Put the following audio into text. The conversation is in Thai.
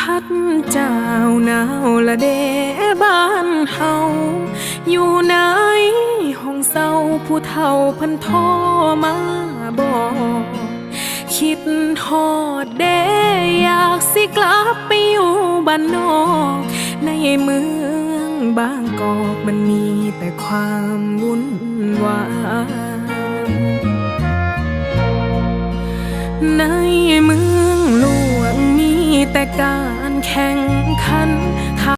พัดเจ้าหนาวละเดบ้านเฮาอยู่ไหนห้องเศร้าผู้เฒ่าเพันโทรมาบอกคิดทอดเดอยากสิกลับไปอยู่บ้านนอกในเมืองบางกอกมันมีแต่ความวุ่นวาย